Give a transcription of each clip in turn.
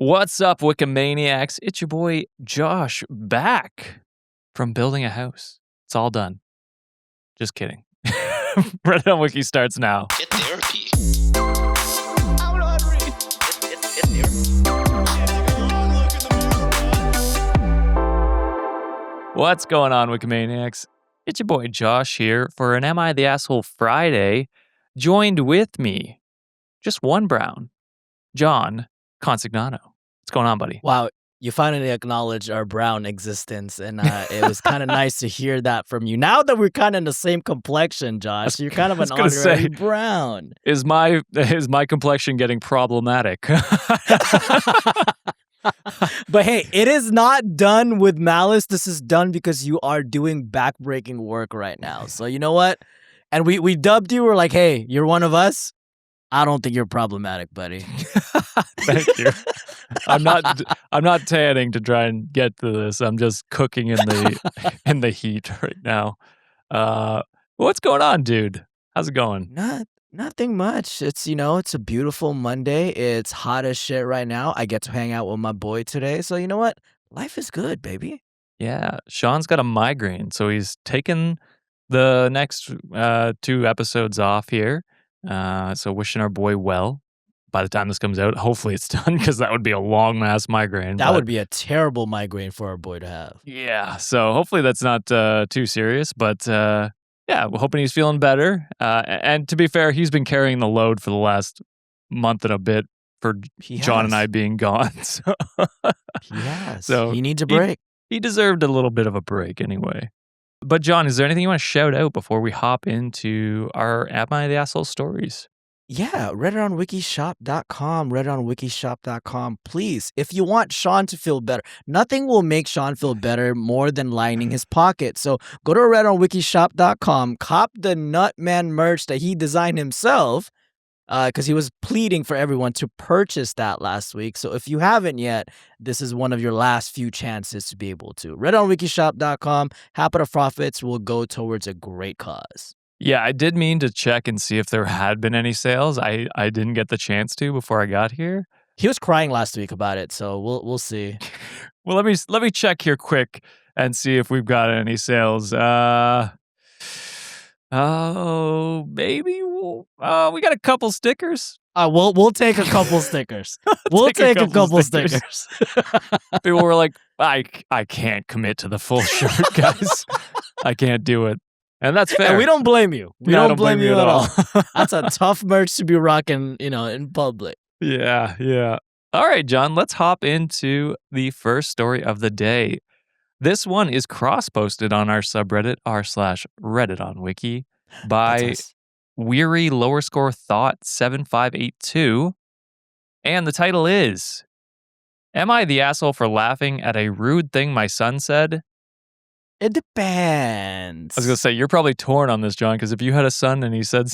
What's up, Wikimaniacs? It's your boy Josh back from building a house. It's all done. Just kidding. Reddit on Wiki starts now. Get therapy. I'm not reading. Get therapy. What's going on, Wikimaniacs? It's your boy Josh here for an Am I the Asshole Friday. Joined with me, just one brown, John Consignano. What's going on, buddy? Wow, you finally acknowledged our brown existence, and it was kind of nice to hear that from you. Now that we're kind of in the same complexion, Josh, you're kind of an honorary brown. Is my complexion getting problematic? But hey, it is not done with malice. This is done because you are doing backbreaking work right now. So you know what? And we dubbed you. We're like, hey, you're one of us. I don't think you're problematic, buddy. Thank you. I'm not tanning to try and get to this. I'm just cooking in the heat right now. What's going on, dude? How's it going? Nothing much. It's it's a beautiful Monday. It's hot as shit right now. I get to hang out with my boy today. So you know what? Life is good, baby. Yeah, Sean's got a migraine, so he's taking the next 2 episodes off here. So wishing our boy well. By the time this comes out, hopefully it's done, because that would be a long mass migraine. That would be a terrible migraine for our boy to have. Yeah, so hopefully that's not too serious, but yeah, we're hoping he's feeling better. And to be fair, he's been carrying the load for the last month and a bit for John and I being gone. So Yes. So he needs a break. he deserved a little bit of a break anyway. But John, is there anything you want to shout out before we hop into our Am I the Asshole stories? Yeah, redditonwikishop.com, redditonwikishop.com. Please, if you want Sean to feel better, nothing will make Sean feel better more than lining his pocket. So go to redditonwikishop.com, cop the Nutman merch that he designed himself, because he was pleading for everyone to purchase that last week. So if you haven't yet, this is one of your last few chances to be able to. redditonwikishop.com, half of the profits will go towards a great cause. Yeah, I did mean to check and see if there had been any sales. I didn't get the chance to before I got here. He was crying last week about it, so we'll see. Well, let me check here quick and see if we've got any sales. Oh, maybe we got a couple stickers. We'll take a couple stickers. We'll take a couple stickers. People were like, I can't commit to the full shirt, guys. I can't do it. And that's fair. And we don't blame you. We No, I don't blame you at at all. That's a tough merch to be rocking, in public. Yeah. All right, John, let's hop into the first story of the day. This one is cross-posted on our subreddit, r/RedditOnWiki, by That's us. Weary Lower Score Thought 7582. And the title is, Am I the asshole for laughing at a rude thing my son said? It depends. I was going to say, you're probably torn on this, John, because if you had a son and he said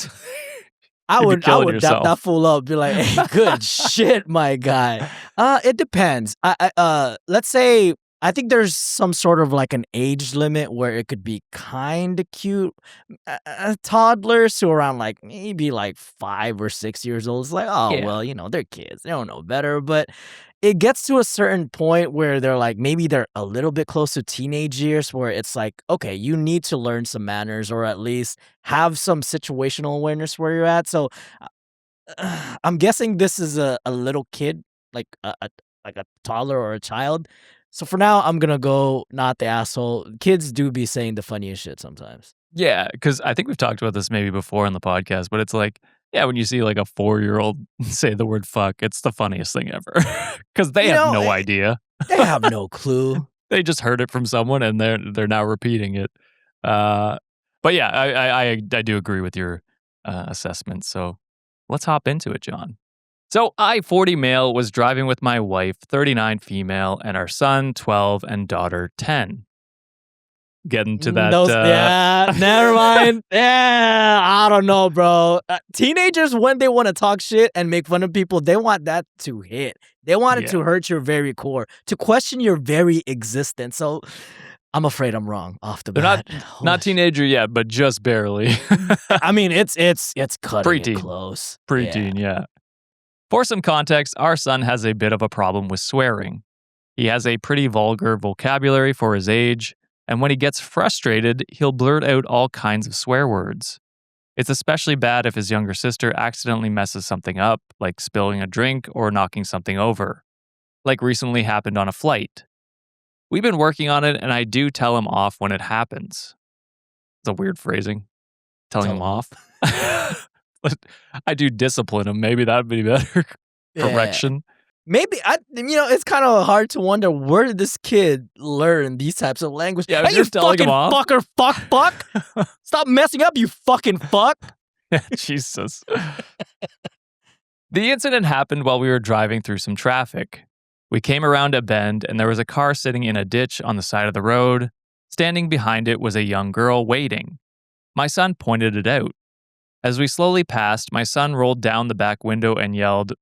I you'd be would killing dap yourself. that fool up, be like, hey, good shit, my guy. It depends. Let's say, I think there's some sort of like an age limit where it could be kind of cute. Toddlers who are around like maybe like 5 or 6 years old, it's like, oh, Yeah. well, they're kids. They don't know better. But it gets to a certain point where they're like, maybe they're a little bit close to teenage years where it's like, okay, you need to learn some manners or at least have some situational awareness where you're at. So I'm guessing this is a little kid, like a toddler or a child. So for now, I'm going to go not the asshole. Kids do be saying the funniest shit sometimes. Yeah, because I think we've talked about this maybe before on the podcast, but it's like, yeah, when you see like a 4-year-old say the word fuck, it's the funniest thing ever. Because they have no idea. They have no clue. They just heard it from someone and they're now repeating it. But yeah, I do agree with your assessment. So let's hop into it, John. So I, 40 male, was driving with my wife, 39 female, and our son, 12, and daughter, 10. Getting to that. Yeah, never mind. Yeah, I don't know, bro. Teenagers, when they want to talk shit and make fun of people, they want that to hit. They want it to hurt your very core, to question your very existence. So I'm afraid I'm wrong off the bat. Not teenager yet, but just barely. I mean, it's cutting Preteen. it close. Preteen, yeah. For some context, our son has a bit of a problem with swearing. He has a pretty vulgar vocabulary for his age, and when he gets frustrated, he'll blurt out all kinds of swear words. It's especially bad if his younger sister accidentally messes something up, like spilling a drink or knocking something over, like recently happened on a flight. We've been working on it, and I do tell him off when it happens. It's a weird phrasing. Telling him off. But I do discipline him. Maybe that'd be better. Correction. Maybe it's kind of hard to wonder where did this kid learn these types of language. Yeah, hey, you just telling fucking him off. fucker, fuck. Stop messing up, you fucking fuck. Jesus. The incident happened while we were driving through some traffic. We came around a bend and there was a car sitting in a ditch on the side of the road. Standing behind it was a young girl waiting. My son pointed it out. As we slowly passed, my son rolled down the back window and yelled,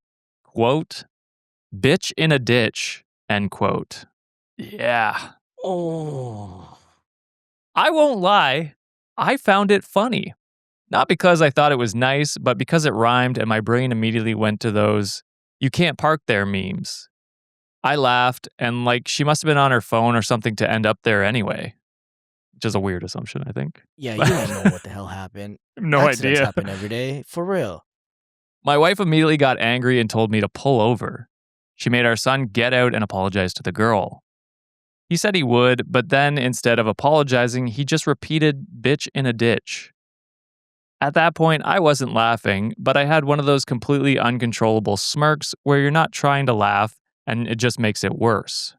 quote, "Bitch in a ditch," end quote. Yeah. Oh. I won't lie, I found it funny. Not because I thought it was nice, but because it rhymed and my brain immediately went to those "you can't park there" memes. I laughed and she must have been on her phone or something to end up there anyway. Which is a weird assumption, I think. Yeah, you don't know what the hell happened. No Accidents idea. happen every day, for real. My wife immediately got angry and told me to pull over. She made our son get out and apologize to the girl. He said he would, but then instead of apologizing, he just repeated "bitch in a ditch." At that point, I wasn't laughing, but I had one of those completely uncontrollable smirks where you're not trying to laugh and it just makes it worse.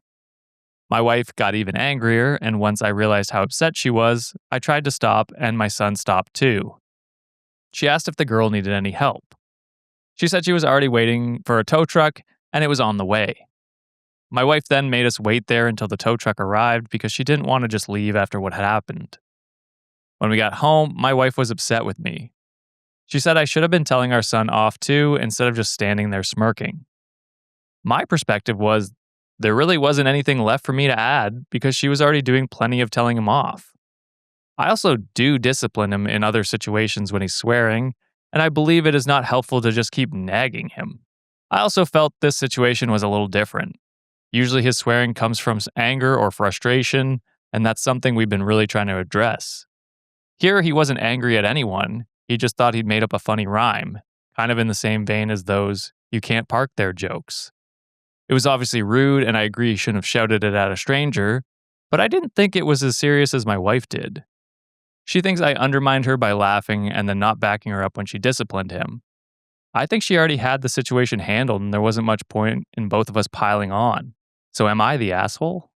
My wife got even angrier, and once I realized how upset she was, I tried to stop and my son stopped too. She asked if the girl needed any help. She said she was already waiting for a tow truck and it was on the way. My wife then made us wait there until the tow truck arrived because she didn't want to just leave after what had happened. When we got home, my wife was upset with me. She said I should have been telling our son off too instead of just standing there smirking. My perspective was there really wasn't anything left for me to add because she was already doing plenty of telling him off. I also do discipline him in other situations when he's swearing, and I believe it is not helpful to just keep nagging him. I also felt this situation was a little different. Usually his swearing comes from anger or frustration, and that's something we've been really trying to address. Here he wasn't angry at anyone, he just thought he'd made up a funny rhyme, kind of in the same vein as those "you can't park there" jokes. It was obviously rude, and I agree he shouldn't have shouted it at a stranger, but I didn't think it was as serious as my wife did. She thinks I undermined her by laughing and then not backing her up when she disciplined him. I think she already had the situation handled and there wasn't much point in both of us piling on. So am I the asshole?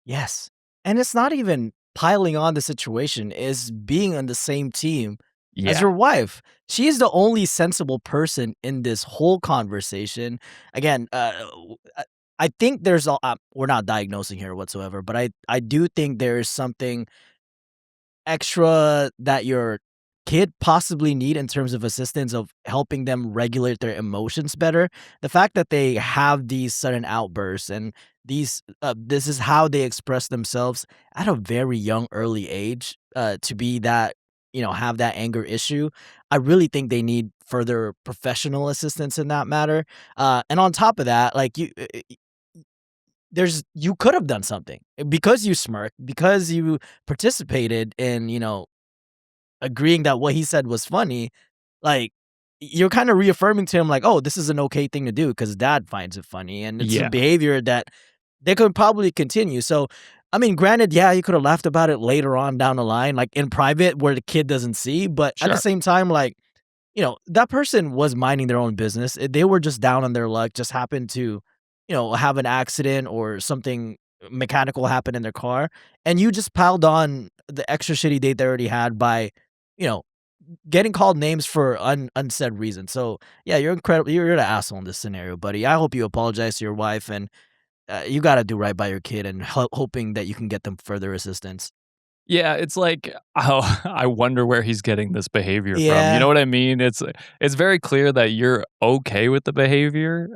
Yes. And it's not even piling on the situation, is being on the same team as your wife. She is the only sensible person in this whole conversation. Again, I think there's we're not diagnosing here whatsoever, but I do think there is something extra that your kid possibly need in terms of assistance of helping them regulate their emotions better. The fact that they have these sudden outbursts and these this is how they express themselves at a very young early age, to be that, have that anger issue. I really think they need further professional assistance in that matter. And on top of that, you could have done something because you smirked, because you participated in, agreeing that what he said was funny. You're kind of reaffirming to him oh, this is an okay thing to do because dad finds it funny, and it's a behavior that they could probably continue. So, I mean, granted, yeah, you could have laughed about it later on down the line, in private where the kid doesn't see, but at the same time, that person was minding their own business. They were just down on their luck, just happened to, have an accident or something mechanical happen in their car, and you just piled on the extra shitty date they already had by, getting called names for unsaid reasons. So yeah, you're incredible. You're an asshole in this scenario, buddy. I hope you apologize to your wife, and you got to do right by your kid, and hoping that you can get them further assistance. Yeah, it's oh, I wonder where he's getting this behavior from. Yeah. You know what I mean? It's very clear that you're okay with the behavior.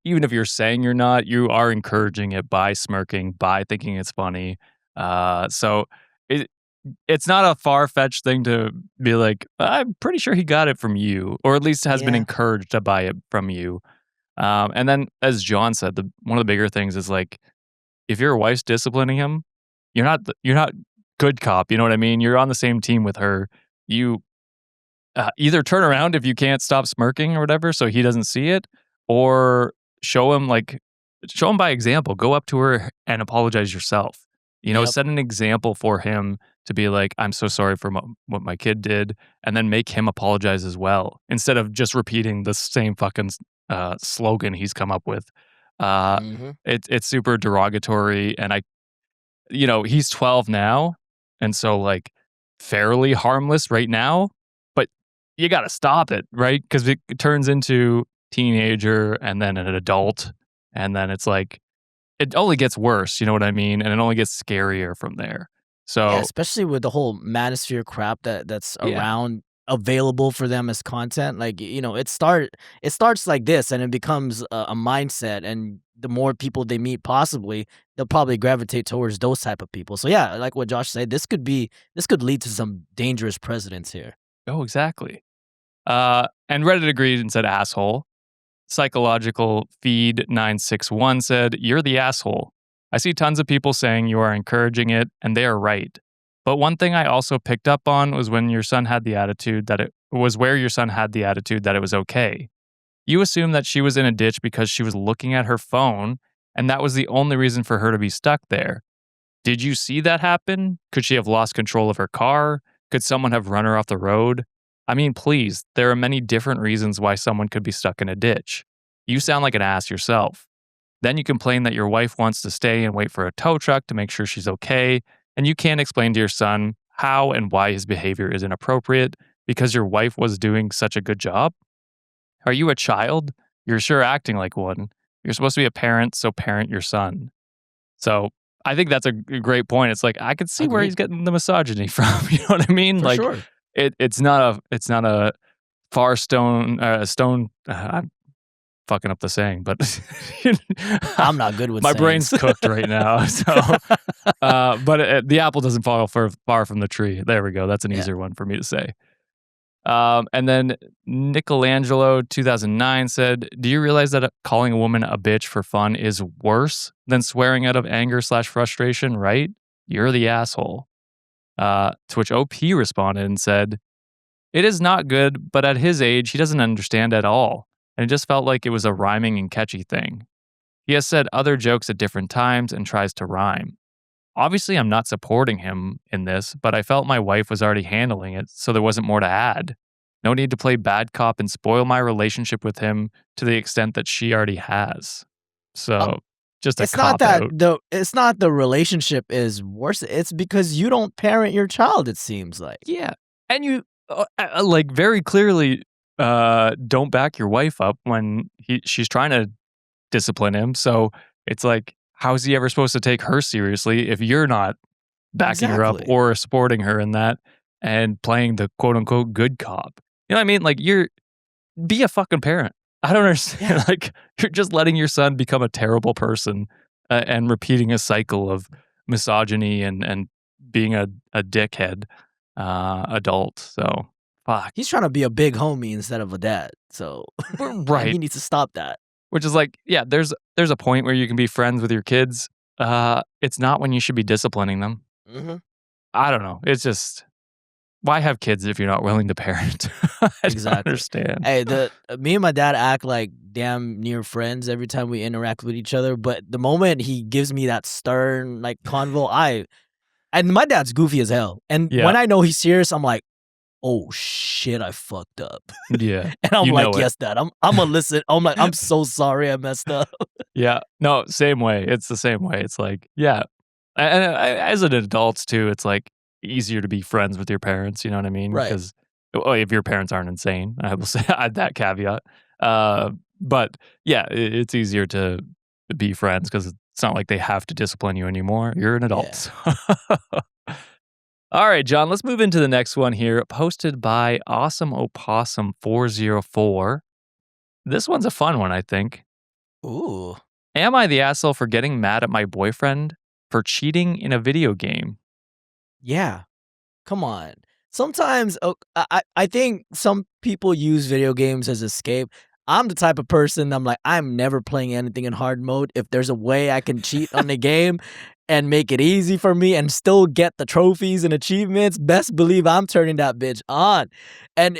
Even if you're saying you're not, you are encouraging it by smirking, by thinking it's funny. So it's not a far-fetched thing to be I'm pretty sure he got it from you, or at least has been Yeah. encouraged to buy it from you. And then, as John said, one of the bigger things is like, if your wife's disciplining him, you're not good cop. You know what I mean? You're on the same team with her. You either turn around if you can't stop smirking or whatever, so he doesn't see it, or show him show him by example. Go up to her and apologize yourself. You know, Yep. set an example for him to be like, "I'm so sorry for what my kid did," and then make him apologize as well, instead of just repeating the same fucking slogan he's come up with. Uh, Hmm. it's super derogatory, and he's 12 now, and so like fairly harmless right now, but you got to stop it, right? Because it turns into teenager and then an adult, and then it's like it only gets worse. You know what I mean? And it only gets scarier from there. Yeah, So especially with the whole manosphere crap that's yeah, around available for them as content. Like, it starts like this and it becomes a mindset, and the more people they meet, possibly they'll probably gravitate towards those type of people. So yeah, like what Josh said, this could lead to some dangerous precedents here. oh exactly. And Reddit agreed and said asshole. Psychological Feed 961 said, "You're the asshole. I see tons of people saying you are encouraging it, and they are right. But one thing I also picked up on was when your son had the attitude that it was where your son had the attitude that it was okay. You assumed that she was in a ditch because she was looking at her phone, and that was the only reason for her to be stuck there. Did you see that happen? Could she have lost control of her car? Could someone have run her off the road? I mean, please, there are many different reasons why someone could be stuck in a ditch. You sound like an ass yourself. Then you complain that your wife wants to stay and wait for a tow truck to make sure she's okay, and you can't explain to your son how and why his behavior is inappropriate because your wife was doing such a good job? Are you a child? You're sure acting like one. You're supposed to be a parent, so parent your son." So I think that's a great point. It's like I could see where he's Agreed. getting the misogyny from. You know what I mean? For Like sure. it's not a far stone stone. I'm fucking up the saying, but I'm not good with my brain's sayings. cooked right now. So, but the apple doesn't fall far from the tree. There we go. That's an Yeah. easier one for me to say. And then Michelangelo 2009 said, "Do you realize that calling a woman a bitch for fun is worse than swearing out of anger/frustration, right? You're the asshole." To which OP responded and said, "It is not good, but at his age, he doesn't understand at all. And it just felt like it was a rhyming and catchy thing. He has said other jokes at different times and tries to rhyme. Obviously, I'm not supporting him in this, but I felt my wife was already handling it, so there wasn't more to add. No need to play bad cop and spoil my relationship with him to the extent that she already has." So, just a cop out. It's not the relationship is worse. It's because you don't parent your child, it seems like. Yeah. And you, like, very clearly don't back your wife up when she's trying to discipline him. So, it's like, how is he ever supposed to take her seriously if you're not backing her up Exactly. or supporting her in that and playing the quote unquote good cop? You know what I mean? Like, be a fucking parent. I don't understand. Yeah. Like, you're just letting your son become a terrible person and repeating a cycle of misogyny and being a dickhead adult. So, fuck. He's trying to be a big homie instead of a dad. So and he Right. needs to stop that. Which is like, yeah, there's a point where you can be friends with your kids. It's not when you should be disciplining them. Mhm. I don't know. It's just, why have kids if you're not willing to parent? I don't Exactly. understand. Hey, the me and my dad act like damn near friends every time we interact with each other, but the moment he gives me that stern like convo, and my dad's goofy as hell. And Yeah. when I know he's serious, I'm like, "Oh shit, I fucked up." Yeah. And I'm You like, know it. "Yes, dad. I'm gonna listen." I'm like, "I'm so sorry I messed up." Yeah. No, same way. It's the same way. It's like, yeah. And as an adult too, it's like easier to be friends with your parents. You know what I mean? Right. Because if your parents aren't insane, I will say add that caveat. But yeah, it's easier to be friends because it's not like they have to discipline you anymore. You're an Yeah. adult. All right, John, let's move into the next one here, posted by Awesome Opossum 404. This one's a fun one, I think. Ooh. Am I the asshole for getting mad at my boyfriend for cheating in a video game? Yeah. Come on. Sometimes I think some people use video games as escape. I'm the type of person I'm like, I'm never playing anything in hard mode. If there's a way I can cheat on the game and make it easy for me and still get the trophies and achievements, best believe I'm turning that bitch on. And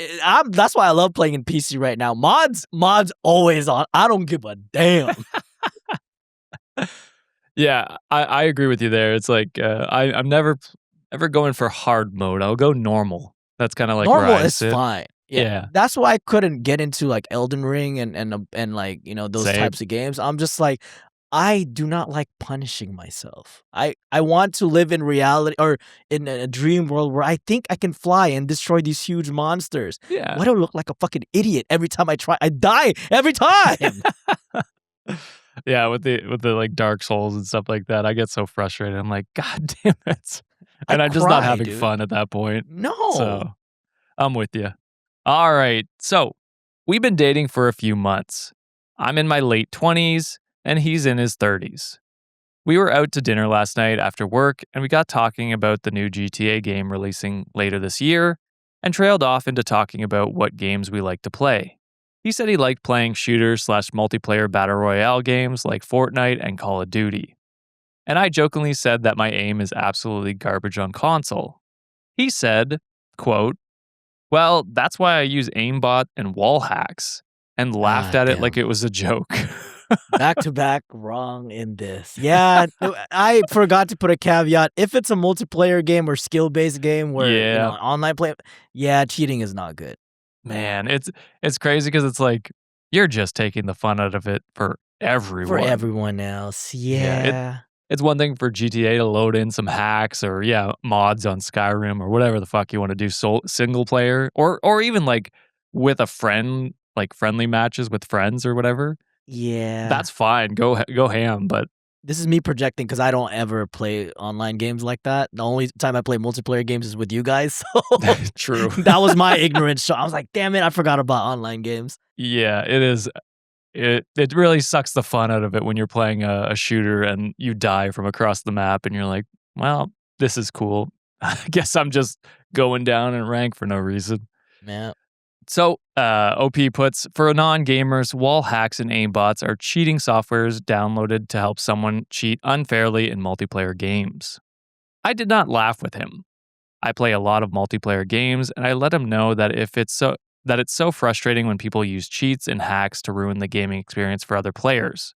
that's why I love playing in PC right now. Mods always on. I don't give a damn. Yeah, I agree with you there. It's like I'm never ever going for hard mode. I'll go normal. That's kind of like where Normal I is sit. fine. Yeah. Yeah. That's why I couldn't get into like Elden Ring and like, those Same. types of games. I'm just like, I do not like punishing myself. I want to live in reality or in a dream world where I think I can fly and destroy these huge monsters. Yeah. Why do I look like a fucking idiot every time I try? I die every time. Yeah, with the like Dark Souls and stuff like that, I get so frustrated. I'm like, God damn it. And I'm just not cry, having dude. fun at that point. No. So I'm with you. All right. So we've been dating for a few months. I'm in my late 20s and he's in his 30s. We were out to dinner last night after work and we got talking about the new GTA game releasing later this year and trailed off into talking about what games we like to play. He said he liked playing shooter/multiplayer battle royale games like Fortnite and Call of Duty. And I jokingly said that my aim is absolutely garbage on console. He said, quote, "Well, that's why I use aimbot and wall hacks," and laughed at it damn. like it was a joke. Back to back wrong in this. Yeah, I forgot to put a caveat. If it's a multiplayer game or skill-based game where, online play, yeah, cheating is not good. Man, it's crazy because it's like you're just taking the fun out of it for everyone. For everyone else, yeah. It's one thing for GTA to load in some hacks or mods on Skyrim or whatever the fuck you want to do single player or even like with a friend, like friendly matches with friends or whatever. Yeah. That's fine. Go ham, but This is me projecting because I don't ever play online games like that. The only time I play multiplayer games is with you guys. So true. that was my ignorance. So I was like, damn it, I forgot about online games. Yeah, it is. It really sucks the fun out of it when you're playing a shooter and you die from across the map and you're like, well, this is cool. I guess I'm just going down in rank for no reason. Yeah. So, OP puts, for non-gamers, wall hacks and aimbots are cheating softwares downloaded to help someone cheat unfairly in multiplayer games. I did not laugh with him. I play a lot of multiplayer games, and I let him know that it's so frustrating when people use cheats and hacks to ruin the gaming experience for other players.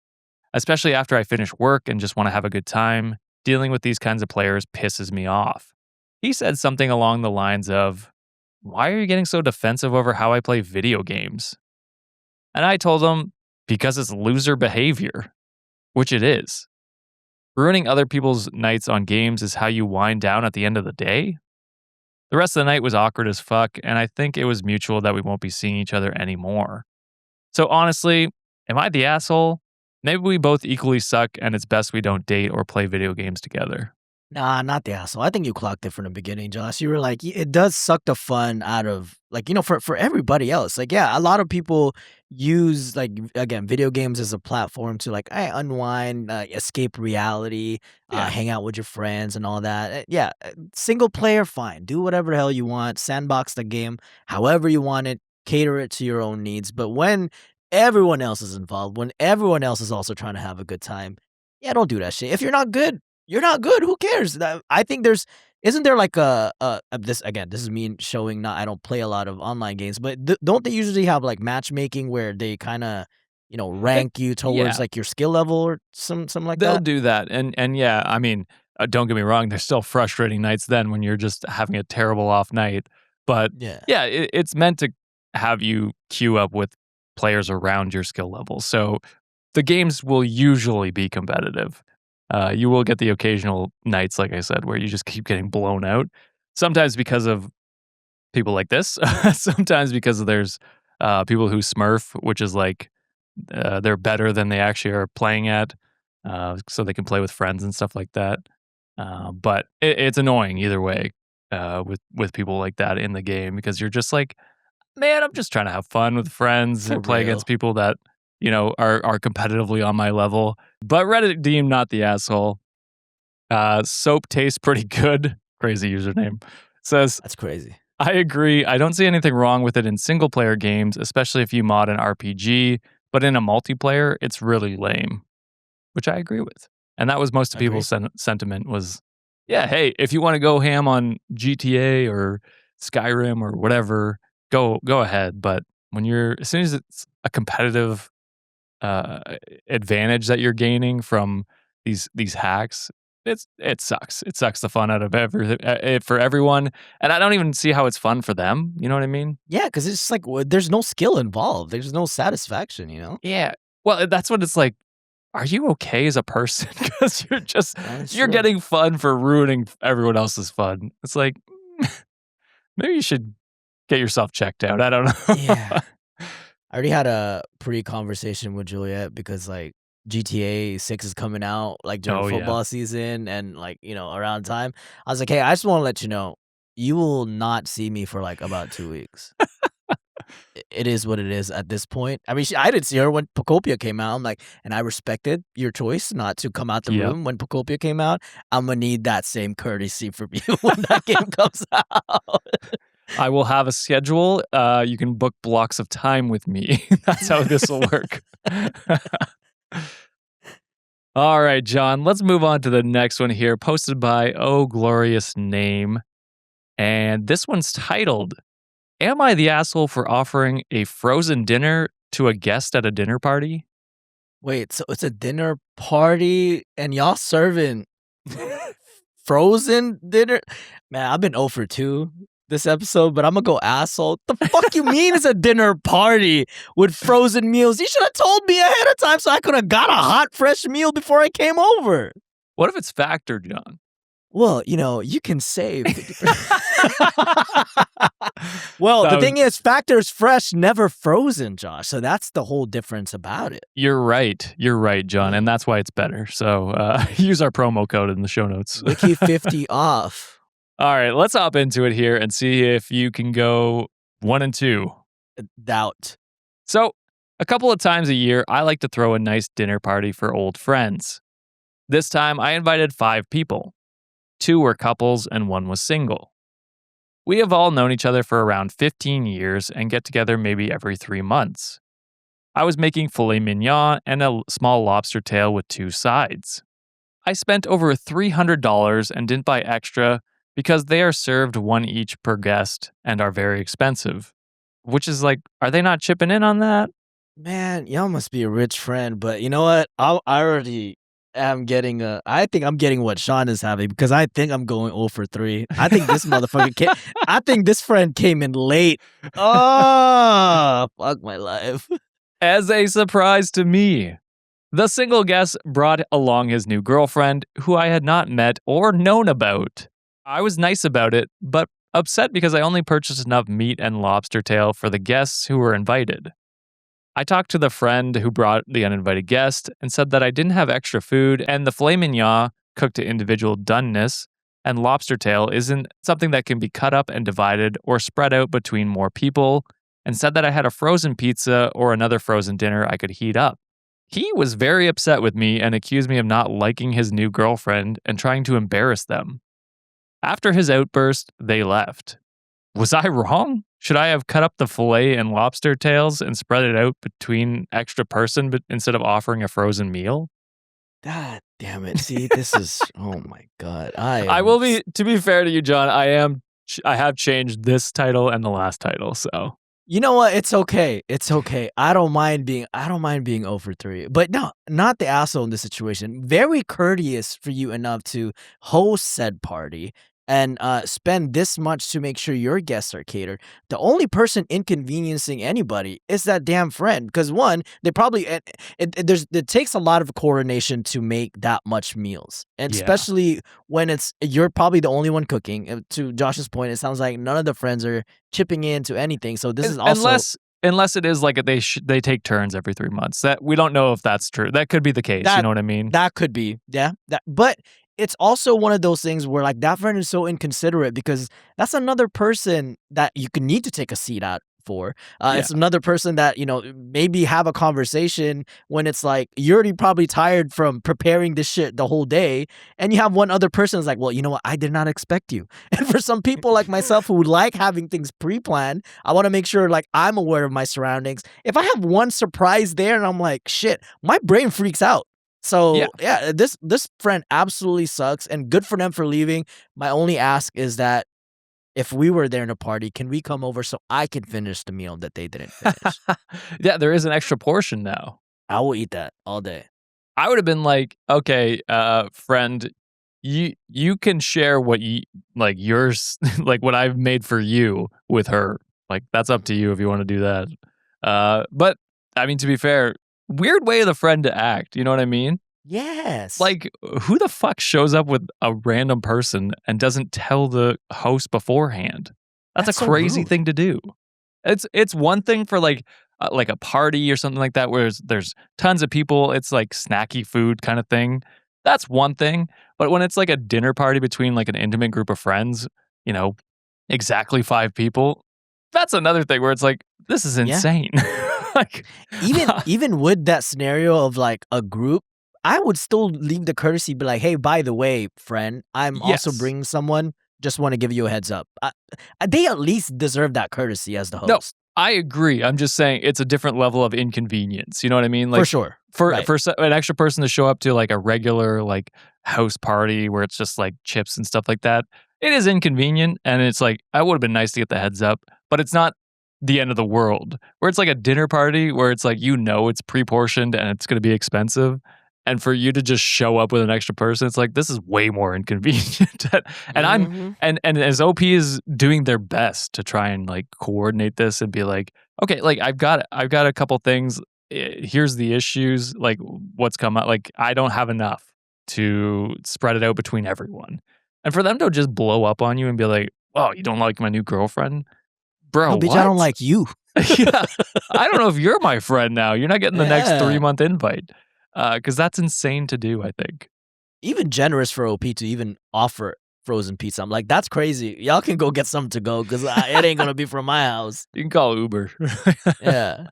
Especially after I finish work and just want to have a good time, dealing with these kinds of players pisses me off. He said something along the lines of, "Why are you getting so defensive over how I play video games?" And I told him, because it's loser behavior, which it is. Ruining other people's nights on games is how you wind down at the end of the day. The rest of the night was awkward as fuck, and I think it was mutual that we won't be seeing each other anymore. So honestly, am I the asshole? Maybe we both equally suck, and it's best we don't date or play video games together. Nah, not the asshole. I think you clocked it from the beginning, Josh. You were like, it does suck the fun out of, like, for everybody else. Like, yeah, a lot of people use, like, again, video games as a platform to, like, unwind, escape reality, hang out with your friends and all that. Yeah, single player, fine. Do whatever the hell you want. Sandbox the game however you want it. Cater it to your own needs. But when everyone else is involved, when everyone else is also trying to have a good time, yeah, don't do that shit. If you're not good, you're not good. Who cares? I think isn't there like this is me showing I don't play a lot of online games, but don't they usually have like matchmaking where they kind of, rank you towards like your skill level or something like They'll that? do that. And yeah, I mean, don't get me wrong, there's still frustrating nights then when you're just having a terrible off night. But Yeah. it's meant to have you queue up with players around your skill level. So the games will usually be competitive. You will get the occasional nights, like I said, where you just keep getting blown out. Sometimes because of people like this. Sometimes because there's people who smurf, which is like they're better than they actually are playing at, so they can play with friends and stuff like that. But it's annoying either way with people like that in the game because you're just like, man, I'm just trying to have fun with friends and play against people that are competitively on my level. But Reddit deemed not the asshole. Soap tastes pretty good. Crazy username. Says, That's crazy. I agree. I don't see anything wrong with it in single player games, especially if you mod an RPG, but in a multiplayer, it's really lame, which I agree with. And that was most of people's Agreed. sentiment was, yeah, hey, if you want to go ham on GTA or Skyrim or whatever, go ahead. But when as soon as it's a competitive uh, advantage that you're gaining from these hacks, it sucks. It sucks the fun out of everything for everyone, and I don't even see how it's fun for them. You know what I mean? Yeah, because it's just like there's no skill involved. There's no satisfaction, you know? Yeah. Well, that's what it's like. Are you okay as a person? Because That's you're true. getting fun for ruining everyone else's fun. It's like maybe you should get yourself checked out. I don't Yeah. know. I already had a pre-conversation with Juliet because like GTA 6 is coming out like during Oh yeah. football season and like, around time. I was like, "Hey, I just want to let you know, you will not see me for like about 2 weeks." It is what it is at this point. I mean, I didn't see her when Pocopia came out. I'm like, and I respected your choice not to come out the Yep. room when Pocopia came out. I'm gonna need that same courtesy from you when that game comes out. I will have a schedule. You can book blocks of time with me. That's how this will work. All right, John, let's move on to the next one here, posted by Oh Glorious Name. And this one's titled, Am I the asshole for offering a frozen dinner to a guest at a dinner party? Wait, so it's a dinner party and y'all serving frozen dinner? Man, I've been 0 for 2 this episode, but I'm gonna go asshole. The fuck you mean it's a dinner party with frozen meals? You should have told me ahead of time so I could have got a hot, fresh meal before I came over. What if it's factored, John? Well, you can save 50%. Well, the That thing is, Factor's fresh, never frozen, Josh. So that's the whole difference about it. You're right. You're right, John. Yeah. And that's why it's better. So use our promo code in the show notes. Wiki 50 off. All right, let's hop into it here and see if you can go 1 and 2. Doubt. So, a couple of times a year, I like to throw a nice dinner party for old friends. This time, I invited 5 people. 2 were couples and 1 was single. We have all known each other for around 15 years and get together maybe every 3 months. I was making filet mignon and a small lobster tail with 2 sides. I spent over $300 and didn't buy extra because they are served 1 each per guest and are very expensive. Which is like, are they not chipping in on that? Man, y'all must be a rich friend, but you know what? I already am getting I think I'm getting what Sean is having because I think I'm going 0 for 3. I think this I think this friend came in late. Oh, fuck my life. As a surprise to me, the single guest brought along his new girlfriend, who I had not met or known about. I was nice about it, but upset because I only purchased enough meat and lobster tail for the guests who were invited. I talked to the friend who brought the uninvited guest and said that I didn't have extra food and the filet mignon, cooked to individual doneness, and lobster tail isn't something that can be cut up and divided or spread out between more people, and said that I had a frozen pizza or another frozen dinner I could heat up. He was very upset with me and accused me of not liking his new girlfriend and trying to embarrass them. After his outburst, they left. Was I wrong? Should I have cut up the fillet and lobster tails and spread it out between extra person instead of offering a frozen meal? God damn it. See, this is oh my god. I will be, to be fair to you, John, I have changed this title and the last title, so. You know what? It's okay. It's okay. I don't mind being 0 for 3. But no, not the asshole in this situation. Very courteous for you enough to host said party and spend this much to make sure your guests are catered. The only person inconveniencing anybody is that damn friend. Because one, they probably it takes a lot of coordination to make that much meals, and Yeah. especially when you're probably the only one cooking. To Josh's point, it sounds like none of the friends are chipping into anything. So this is also Unless it is like they take turns every 3 months. That we don't know if that's true. That could be the case. You know what I mean? that could be, yeah. But it's also one of those things where like that friend is so inconsiderate because that's another person that you could need to take a seat at for. Yeah. It's another person that, maybe have a conversation when it's like you're already probably tired from preparing this shit the whole day. And you have one other person that's like, well, you know what? I did not expect you. And for some people like myself who like having things pre-planned, I want to make sure like I'm aware of my surroundings. If I have one surprise there and I'm like, shit, my brain freaks out. Yeah. So yeah, this friend absolutely sucks, and good for them for leaving. My only ask is that if we were there in a party, can we come over so I can finish the meal that they didn't finish? Yeah, there is an extra portion now. I will eat that all day. I would have been like, okay, friend, you can share what you like yours like what I've made for you with her. Like that's up to you if you want to do that. But I mean, to be fair, weird way of the friend to act. You know what I mean? Yes. Like, who the fuck shows up with a random person and doesn't tell the host beforehand? That's a so crazy rude. thing to do. It's one thing for like a party or something like that where there's tons of people. It's like snacky food kind of thing. That's one thing. But when it's like a dinner party between like an intimate group of friends, exactly 5 people, that's another thing where it's like, this is Yeah. insane. Like, Even with that scenario of like a group, I would still leave the courtesy, be like, hey, by the way, friend, I'm also yes. bringing someone. Just want to give you a heads up. They at least deserve that courtesy as the host. No, I agree. I'm just saying it's a different level of inconvenience. You know what I mean? Like, for sure. For Right. an extra person to show up to like a regular like house party where it's just like chips and stuff like that, it is inconvenient. And it's like, I would have been nice to get the heads up, but it's not the end of the world. Where it's like a dinner party where it's like, it's pre-portioned and it's going to be expensive. And for you to just show up with an extra person, it's like, this is way more inconvenient. And and as OP is doing their best to try and like coordinate this and be like, okay, like I've got a couple things. Here's the issues, like what's come up. Like I don't have enough to spread it out between everyone. And for them to just blow up on you and be like, oh, you don't like my new girlfriend? Bro, No, bitch, what? I don't like you. Yeah. I don't know if you're my friend now. You're not getting the next Yeah. 3-month invite. Because that's insane to do, I think. Even generous for OP to even offer frozen pizza. I'm like, that's crazy. Y'all can go get something to go because it ain't going to be from my house. You can call Uber. Yeah.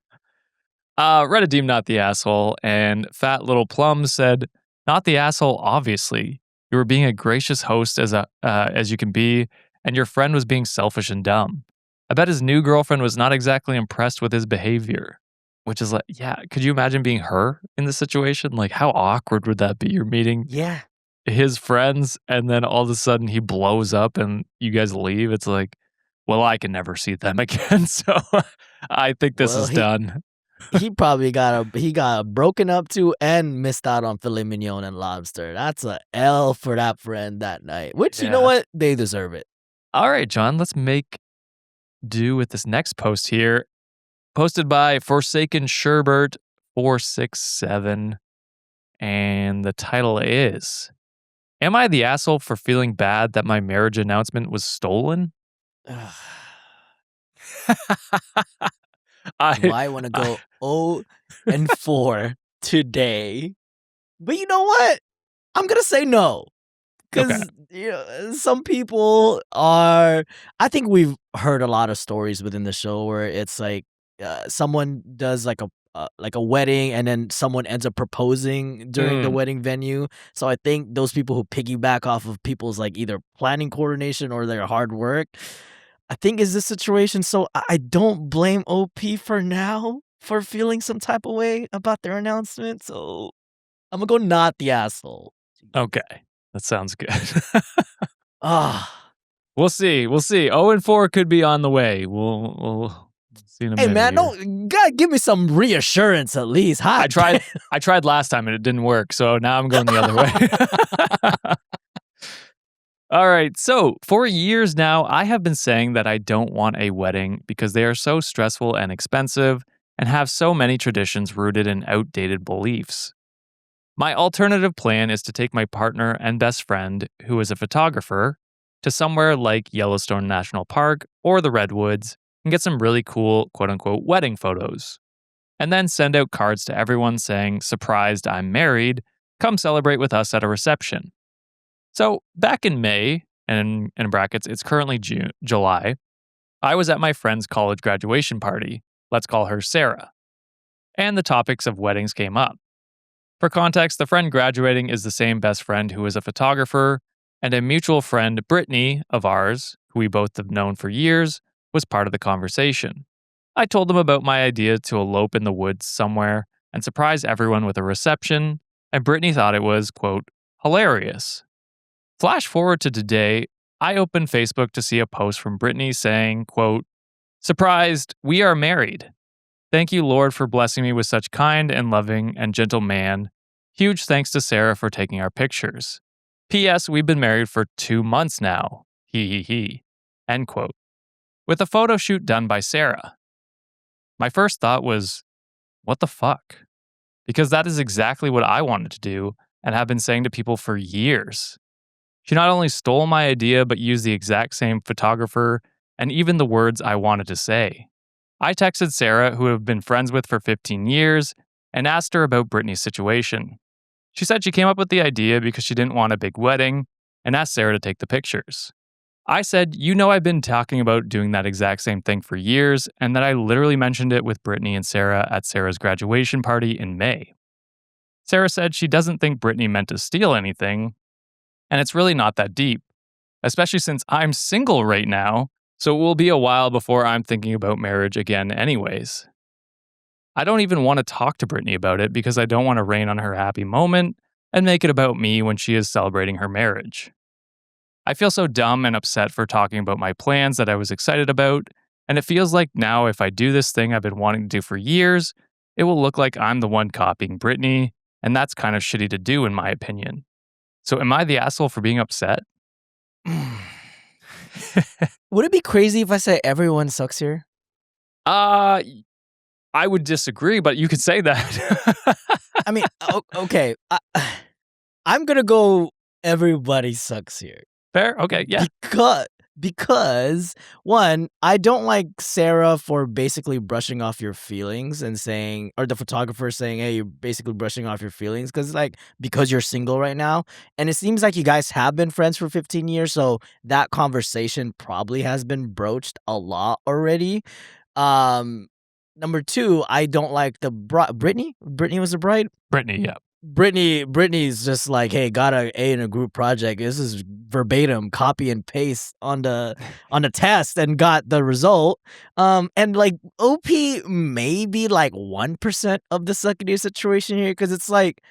Redeem not the asshole, and Fat Little Plum said, "Not the asshole. Obviously, you were being a gracious host as you can be, and your friend was being selfish and dumb. I bet his new girlfriend was not exactly impressed with his behavior." Which is like, yeah, could you imagine being her in this situation? Like, how awkward would that be? You're meeting Yeah. his friends, and then all of a sudden he blows up, and you guys leave. It's like, well, I can never see them again. So I think this is done. He probably got broken up to and missed out on filet mignon and lobster. That's a L for that friend that night. Which, you know what? They deserve it. All right, John, let's make do with this next post here. Posted by Forsaken Sherbert 467. And the title is, "Am I the asshole for feeling bad that my marriage announcement was stolen?" I want to go 0-4 today. But you know what? I'm going to say no. Because some people are, I think we've heard a lot of stories within the show where it's like someone does like a wedding and then someone ends up proposing during the wedding venue. So I think those people who piggyback off of people's like either planning coordination or their hard work, I think is this situation. So I don't blame OP for now for feeling some type of way about their announcement. So I'm going to go not the asshole. Okay. That sounds good. Ah, We'll see. 0-4 could be on the way. We'll see in a minute. hey man, here. no, gotta give me some reassurance at least. I tried last time and it didn't work, so now I'm going the other way. All right. So for years now, I have been saying that I don't want a wedding because they are so stressful and expensive and have so many traditions rooted in outdated beliefs. My alternative plan is to take my partner and best friend, who is a photographer, to somewhere like Yellowstone National Park or the Redwoods and get some really cool, quote-unquote, wedding photos. And then send out cards to everyone saying, "Surprised I'm married, come celebrate with us at a reception." So back in May, and in brackets, it's currently July, I was at my friend's college graduation party. Let's call her Sarah. And the topics of weddings came up. For context, the friend graduating is the same best friend who is a photographer, and a mutual friend, Brittany, of ours, who we both have known for years, was part of the conversation. I told them about my idea to elope in the woods somewhere and surprise everyone with a reception, and Brittany thought it was, quote, hilarious. Flash forward to today, I opened Facebook to see a post from Brittany saying, quote, surprised, we are married. Thank you, Lord, for blessing me with such kind and loving and gentle man. Huge thanks to Sarah for taking our pictures. P.S. We've been married for 2 months now. He. End quote. With a photo shoot done by Sarah. My first thought was, what the fuck? Because that is exactly what I wanted to do and have been saying to people for years. She not only stole my idea, but used the exact same photographer and even the words I wanted to say. I texted Sarah, who I've been friends with for 15 years, and asked her about Brittany's situation. She said she came up with the idea because she didn't want a big wedding and asked Sarah to take the pictures. I said, I've been talking about doing that exact same thing for years, and that I literally mentioned it with Brittany and Sarah at Sarah's graduation party in May. Sarah said she doesn't think Brittany meant to steal anything, and it's really not that deep, especially since I'm single right now, so it will be a while before I'm thinking about marriage again anyways. I don't even want to talk to Brittany about it because I don't want to rain on her happy moment and make it about me when she is celebrating her marriage. I feel so dumb and upset for talking about my plans that I was excited about, and it feels like now if I do this thing I've been wanting to do for years, it will look like I'm the one copying Brittany, and that's kind of shitty to do in my opinion. So am I the asshole for being upset? Would it be crazy if I say everyone sucks here? I would disagree, but you could say that. I mean, okay. I'm going to go everybody sucks here. Fair? Okay, yeah. Because one, I don't like Sarah for basically brushing off your feelings and saying, or the photographer saying, hey, you're basically brushing off your feelings because you're single right now. And it seems like you guys have been friends for 15 years. So that conversation probably has been broached a lot already. Number two, I don't like the Brittany. Brittany was the bride. Brittany, yeah. Brittany's just like, hey, got an A in a group project. This is verbatim, copy and paste on the test and got the result. And like OP maybe like 1% of the suckity situation here, because it's like,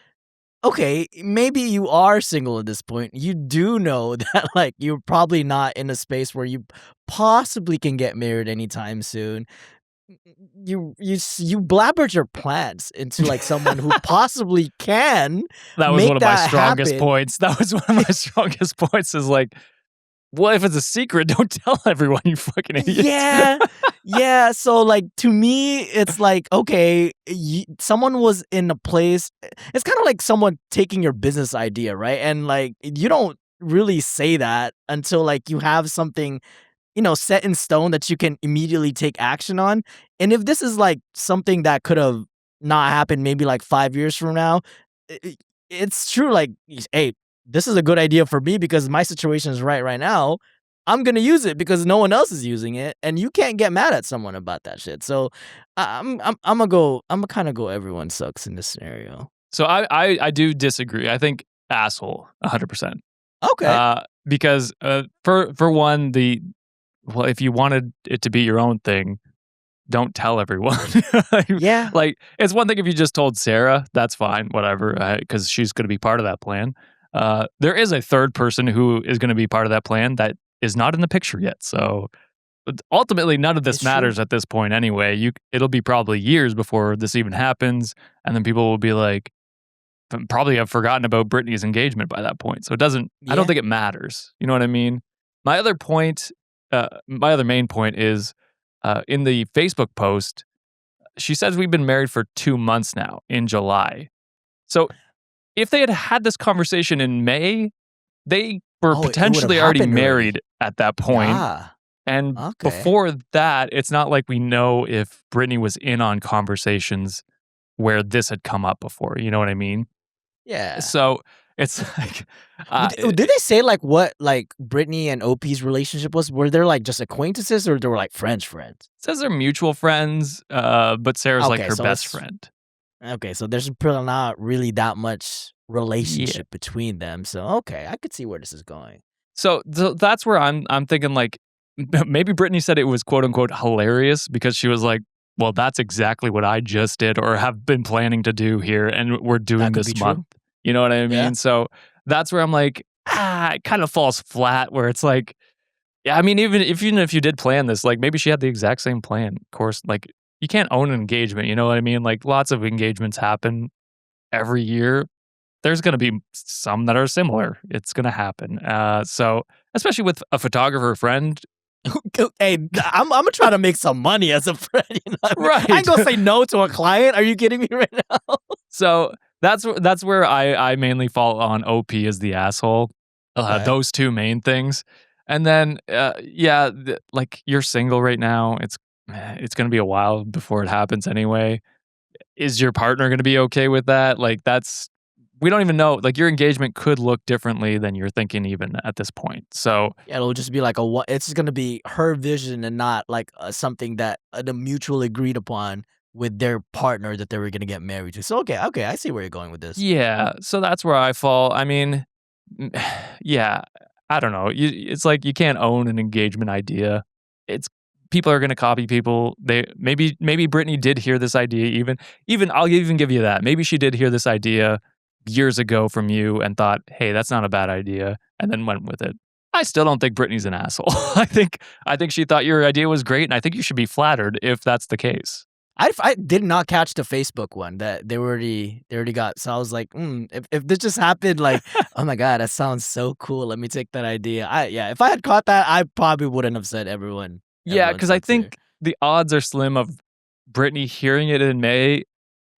okay, maybe you are single at this point. You do know that like you're probably not in a space where you possibly can get married anytime soon. You blabbered your plans into like someone who possibly can. That was make one of my that strongest happen. points. That was one of my strongest points is like, well, if it's a secret, don't tell everyone, you fucking idiot. Yeah. So like to me, it's like, okay, someone was in a place. It's kind of like someone taking your business idea, right? And like you don't really say that until like you have something, set in stone that you can immediately take action on. And if this is like something that could have not happened maybe like 5 years from now, it's true. Like, hey, this is a good idea for me because my situation is right now. I'm going to use it because no one else is using it. And you can't get mad at someone about that shit. So I'm gonna kind of go everyone sucks in this scenario. So I do disagree. I think asshole 100%. Okay. Because for one, if you wanted it to be your own thing, don't tell everyone. Yeah. Like, it's one thing if you just told Sarah, that's fine, whatever, because she's going to be part of that plan. There is a third person who is going to be part of that plan that is not in the picture yet. So ultimately, none of this matters at this point anyway. It'll be probably years before this even happens. And then people will be like, probably have forgotten about Brittany's engagement by that point. So it doesn't, I don't think it matters. You know what I mean? My other main point is in the Facebook post, she says we've been married for 2 months now in July. So if they had had this conversation in May, they were potentially already married at that point. Yeah. And before that, it's not like we know if Brittany was in on conversations where this had come up before. You know what I mean? Yeah. So It's like, Did they say like what like Brittany and OP's relationship was? Were they like just acquaintances or they were like friends? it says they're mutual friends, but Sarah's like Okay, her so best it's friend. okay. So there's probably not really that much Yeah. relationship between them. So okay, I could see where this is going. So that's where I'm thinking like maybe Brittany said it was quote unquote hilarious because she was like, well, that's exactly what I just did or have been planning to do here, and we're doing That could be this true. month. You know what I Yeah. mean? So that's where I'm like, it kind of falls flat where it's like, yeah, I mean, even if you did plan this, like maybe she had the exact same plan. Of course, like you can't own an engagement, you know what I mean? Like lots of engagements happen every year. There's gonna be some that are similar. It's gonna happen. So especially with a photographer friend. Hey, I'm gonna try to make some money as a friend. You know what I mean? I Right. ain't gonna say no to a client. Are you kidding me right now? So that's where I mainly fall on OP as the asshole. Okay. Those two main things, and then yeah, like you're single right now. It's gonna be a while before it happens anyway. Is your partner gonna be okay with that? Like that's we don't even know. Like your engagement could look differently than you're thinking even at this point. So Yeah, it'll just be like it's just gonna be her vision and not like something that the mutual agreed upon with their partner that they were gonna get married to. So okay, I see where you're going with this. yeah, so that's where I fall. I mean, yeah, I don't know. It's like you can't own an engagement idea. It's people are going to copy people. They maybe Brittany did hear this idea. Even I'll even give you that. Maybe she did hear this idea years ago from you and thought, hey, that's not a bad idea, and then went with it. I still don't think Brittany's an asshole. I think she thought your idea was great, and I think you should be flattered if that's the case. I did not catch the Facebook one that they already got. So I was like, if this just happened, like, oh my god, that sounds so cool. Let me take that idea. If I had caught that, I probably wouldn't have said Yeah, everyone's because I sincere. think the odds are slim of Brittany hearing it in May,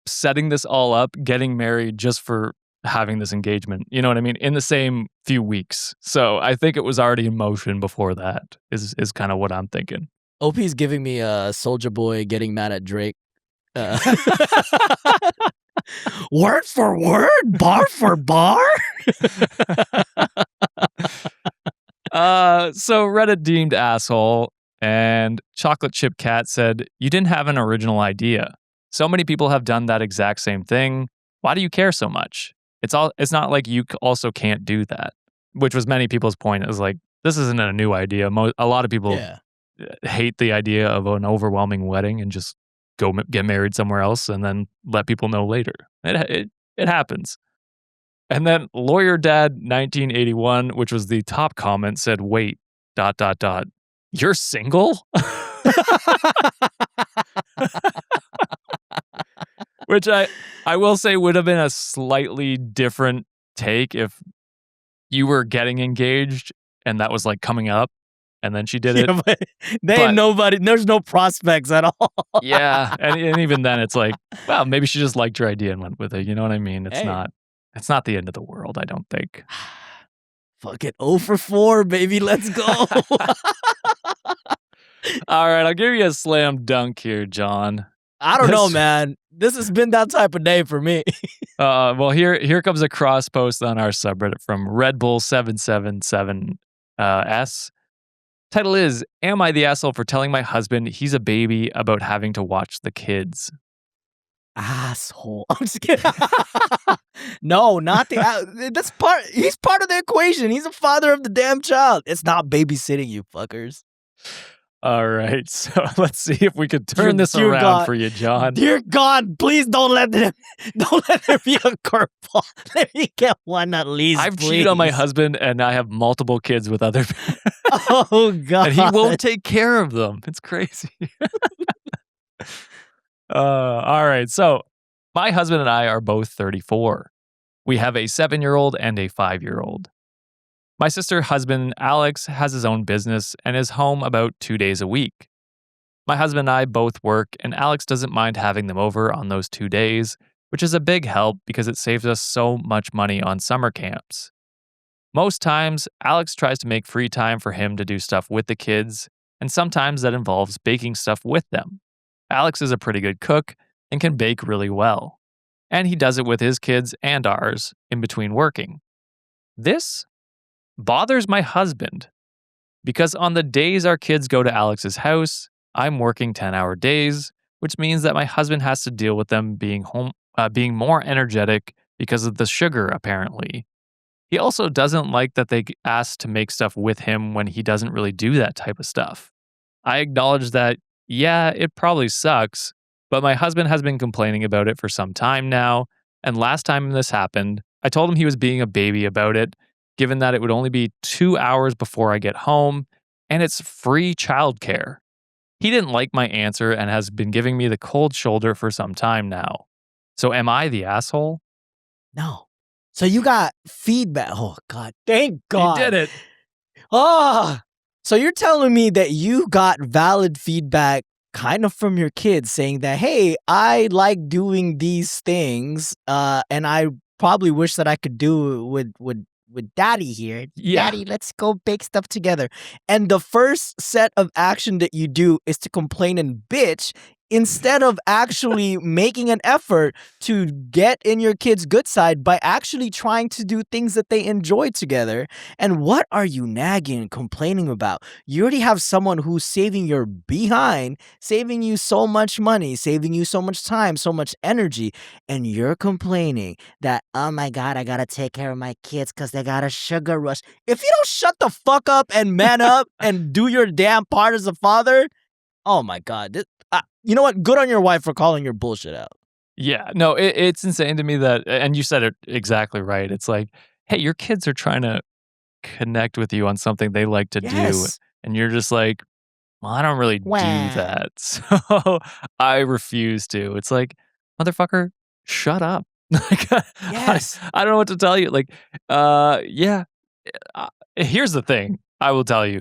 setting this all up, getting married just for having this engagement. You know what I mean? In the same few weeks. So I think it was already in motion before that. Is kind of what I'm thinking. OP's giving me a Soldier Boy getting mad at Drake. Uh, word for word, bar for bar. So Reddit deemed asshole, and Chocolate Chip Cat said, "You didn't have an original idea. So many people have done that exact same thing. Why do you care so much? It's not like you also can't do that." Which was many people's point. It was like, this isn't a new idea. A lot of people Yeah. hate the idea of an overwhelming wedding and just go get married somewhere else and then let people know later. It happens. And then Lawyer Dad 1981, which was the top comment, said, "Wait, dot dot dot. You're single?" Which I will say would have been a slightly different take if you were getting engaged and that was like coming up and then she did it. Yeah, but they But- ain't nobody. There's no prospects at all. Yeah, and even then it's like, well, maybe she just liked your idea and went with it. You know what I mean? It's Hey. not the end of the world, I don't think. Fuck it, 0 for 4, baby. Let's go. All right, I'll give you a slam dunk here, John. I don't know, This- man. This has been that type of day for me. Well, here comes a cross post on our subreddit from Red Bull 777 S. Title is, "Am I the asshole for telling my husband he's a baby about having to watch the kids?" Asshole. I'm just kidding. No, not the. That's part. He's part of the equation. He's the father of the damn child. It's not babysitting, you fuckers. All right, so let's see if we could turn Dear- this dear around God. for you, John. Dear God, please don't let there be a curveball. Let me get one at least. I've cheated on my please. husband, and I have multiple kids with other Oh God. and he won't take care of them. It's crazy. All right. So, my husband and I are both 34. We have a 7-year-old and a 5-year-old. My sister husband, Alex, has his own business and is home about 2 days a week. My husband and I both work, and Alex doesn't mind having them over on those 2 days, which is a big help because it saves us so much money on summer camps. Most times, Alex tries to make free time for him to do stuff with the kids, and sometimes that involves baking stuff with them. Alex is a pretty good cook and can bake really well. And he does it with his kids and ours in between working. This bothers my husband because on the days our kids go to Alex's house, I'm working 10-hour days, which means that my husband has to deal with them being being more energetic because of the sugar, apparently. He also doesn't like that they ask to make stuff with him when he doesn't really do that type of stuff. I acknowledge that, yeah, it probably sucks, but my husband has been complaining about it for some time now. And last time this happened, I told him he was being a baby about it, given that it would only be 2 hours before I get home and it's free childcare. He didn't like my answer and has been giving me the cold shoulder for some time now. So am I the asshole? No. So you got feedback. Oh, God. Thank God. He did it. Oh. So you're telling me that you got valid feedback kind of from your kids saying that, hey, I like doing these things, and I probably wish that I could do it with daddy here. Yeah. Daddy, let's go bake stuff together. And the first set of action that you do is to complain and bitch instead of actually making an effort to get in your kid's good side by actually trying to do things that they enjoy together. And what are you nagging and complaining about? You already have someone who's saving your behind, saving you so much money, saving you so much time, so much energy, and you're complaining that, oh my God, I gotta take care of my kids because they got a sugar rush. If you don't shut the fuck up and man up and do your damn part as a father, oh my God. You know what? Good on your wife for calling your bullshit out. Yeah, no, it's insane to me that, and you said it exactly right. It's like, hey, your kids are trying to connect with you on something they like to do. Yes. And you're just like, well, I don't really do Wah. that. So I refuse to. It's like, motherfucker, shut up. Like, Yes. I don't know what to tell you. Like, yeah. Here's the thing I will tell you.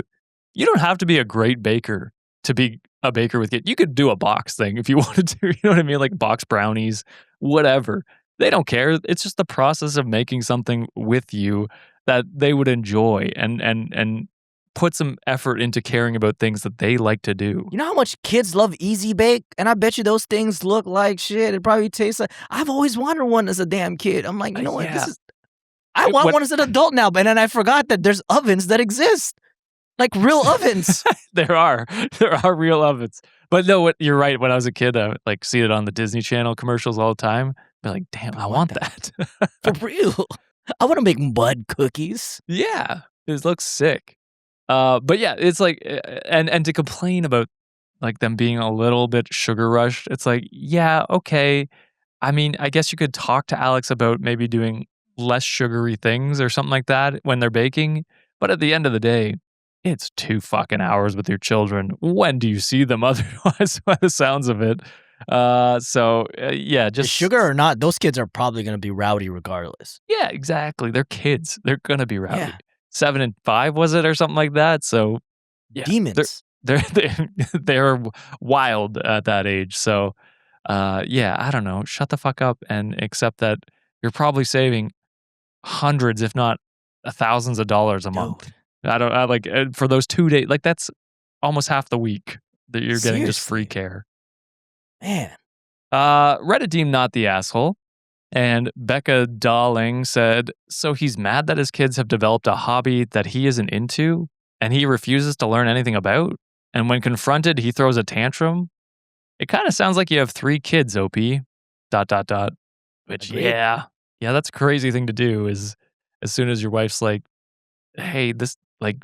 You don't have to be a great baker to be a baker with kids. You could do a box thing if you wanted to. You know what I mean? Like box brownies, whatever. They don't care. It's just the process of making something with you that they would enjoy and put some effort into caring about things that they like to do. You know how much kids love Easy Bake? And I bet you those things look like shit. It probably tastes like. I've always wanted one as a damn kid. I'm like, you know what? Yeah. I want one as an adult now. But then I forgot that there's ovens that exist. Like real ovens. There are real ovens. But no, you're right. When I was a kid, I would like see it on the Disney Channel commercials all the time. Be like, damn, I want that. For real. I want to make mud cookies. Yeah, it looks sick. But yeah, it's like, and to complain about like them being a little bit sugar rushed. It's like, yeah, okay. I mean, I guess you could talk to Alex about maybe doing less sugary things or something like that when they're baking. But at the end of the day, it's 2 fucking hours with your children. When do you see them otherwise, by the sounds of it? Yeah, just sugar or not, those kids are probably going to be rowdy regardless. Yeah, exactly. They're kids. They're gonna be rowdy. Yeah. 7 and 5 was it or something like that? So yeah, Demons. they're wild at that age. So yeah, I don't know. Shut the fuck up and accept that you're probably saving hundreds, if not thousands of dollars a month. Dude. I like for those 2 days. Like that's almost half the week that you're getting just free Seriously. care. Man. Reddit deemed not the asshole. And Becca Darling said, so he's mad that his kids have developed a hobby that he isn't into and he refuses to learn anything about. And when confronted, he throws a tantrum. It kind of sounds like you have 3 kids, OP. ... Which, Agreed. yeah, that's a crazy thing to do is as soon as your wife's like, hey, this, like,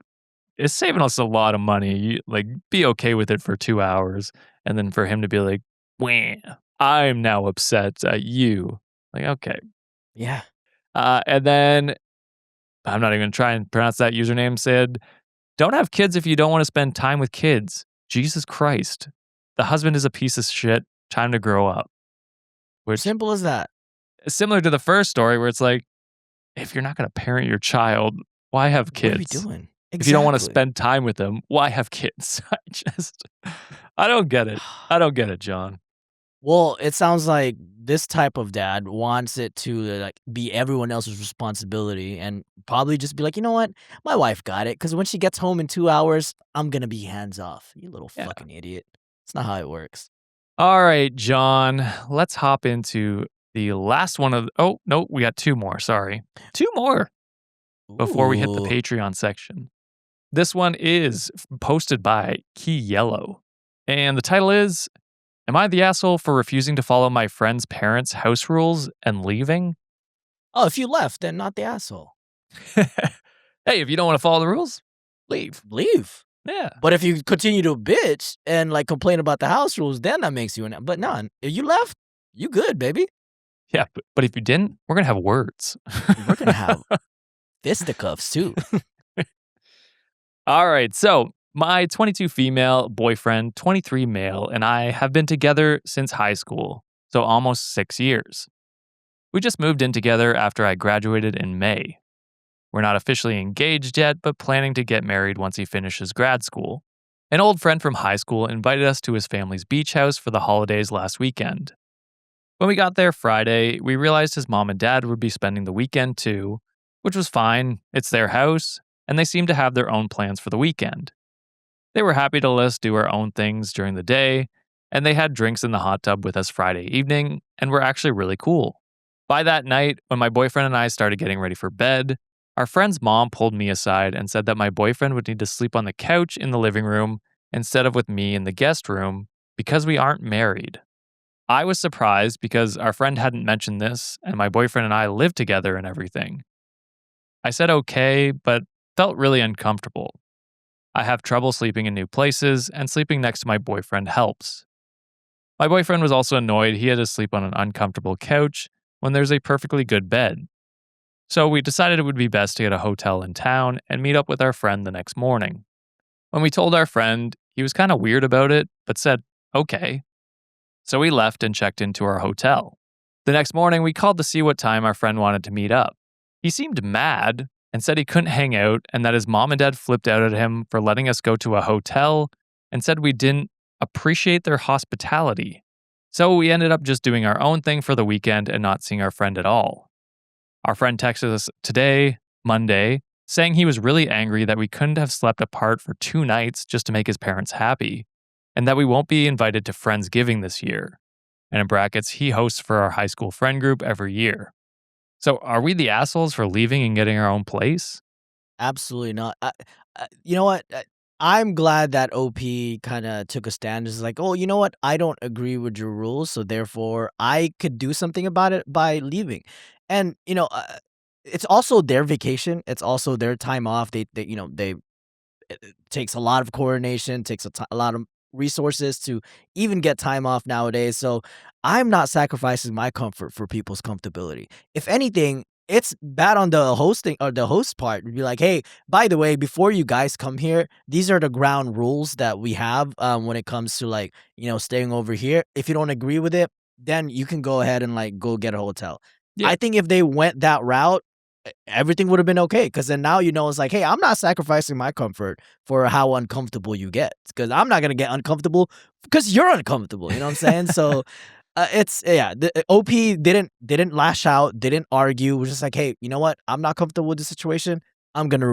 it's saving us a lot of money. You, like, be okay with it for 2 hours. And then for him to be like, wah, I'm now upset at you. Like, okay. Yeah. And then, I'm not even going to try and pronounce that username, said, don't have kids if you don't want to spend time with kids. Jesus Christ. The husband is a piece of shit. Time to grow up. Which, Simple as that. similar to the first story where it's like, if you're not going to parent your child, why have kids? What are we doing? Exactly. If you don't want to spend time with them, why have kids? I don't get it. I don't get it, John. Well, it sounds like this type of dad wants it to like be everyone else's responsibility and probably just be like, you know what? My wife got it because when she gets home in 2 hours, I'm going to be hands off. You little fucking idiot. It's not how it works. All right, John, let's hop into the last one of, oh, no, we got 2 more. Sorry. 2 more. before we hit the Ooh. Patreon section. This one is posted by Key Yellow. And the title is, Am I the asshole for refusing to follow my friend's parents' house rules and leaving? Oh, if you left, then not the asshole. Hey, if you don't want to follow the rules, leave. Leave. Yeah. But if you continue to bitch and like complain about the house rules, then that makes you an. But none. If you left, you good, baby. Yeah, but if you didn't, we're going to have words. We're gonna have fisticuffs too. All right, so my 22 female boyfriend, 23 male, and I have been together since high school, so almost 6 years. We just moved in together after I graduated in May. We're not officially engaged yet, but planning to get married once he finishes grad school. An old friend from high school invited us to his family's beach house for the holidays last weekend. When we got there Friday, we realized his mom and dad would be spending the weekend too, which was fine. It's their house, and they seemed to have their own plans for the weekend. They were happy to let us do our own things during the day, and they had drinks in the hot tub with us Friday evening, and were actually really cool. By that night, when my boyfriend and I started getting ready for bed, our friend's mom pulled me aside and said that my boyfriend would need to sleep on the couch in the living room instead of with me in the guest room because we aren't married. I was surprised because our friend hadn't mentioned this, and my boyfriend and I live together and everything. I said okay, but felt really uncomfortable. I have trouble sleeping in new places, and sleeping next to my boyfriend helps. My boyfriend was also annoyed he had to sleep on an uncomfortable couch when there's a perfectly good bed. So we decided it would be best to get a hotel in town and meet up with our friend the next morning. When we told our friend, he was kind of weird about it, but said, okay. So we left and checked into our hotel. The next morning, we called to see what time our friend wanted to meet up. He seemed mad and said he couldn't hang out and that his mom and dad flipped out at him for letting us go to a hotel and said we didn't appreciate their hospitality. So we ended up just doing our own thing for the weekend and not seeing our friend at all. Our friend texted us today, Monday, saying he was really angry that we couldn't have slept apart for 2 nights just to make his parents happy, and that we won't be invited to Friendsgiving this year. And in brackets, he hosts for our high school friend group every year. So are we the assholes for leaving and getting our own place? Absolutely not. You know what? I'm glad that OP kind of took a stand. It's like, oh, you know what? I don't agree with your rules, so therefore I could do something about it by leaving. And it's also their vacation. It's also their time off. They it takes a lot of coordination, takes a lot of resources to even get time off nowadays. So I'm not sacrificing my comfort for people's comfortability. If anything, it's bad on the hosting or the host part to be like, hey, by the way, before you guys come here, these are the ground rules that we have when it comes to like, staying over here. If you don't agree with it, then you can go ahead and like go get a hotel. Yeah. I think if they went that route, everything would have been okay. Because then now it's like, hey, I'm not sacrificing my comfort for how uncomfortable you get. Because I'm not gonna get uncomfortable because you're uncomfortable. You know what I'm saying? So the OP didn't lash out, didn't argue. Was just like, hey, you know what? I'm not comfortable with the situation. We're gonna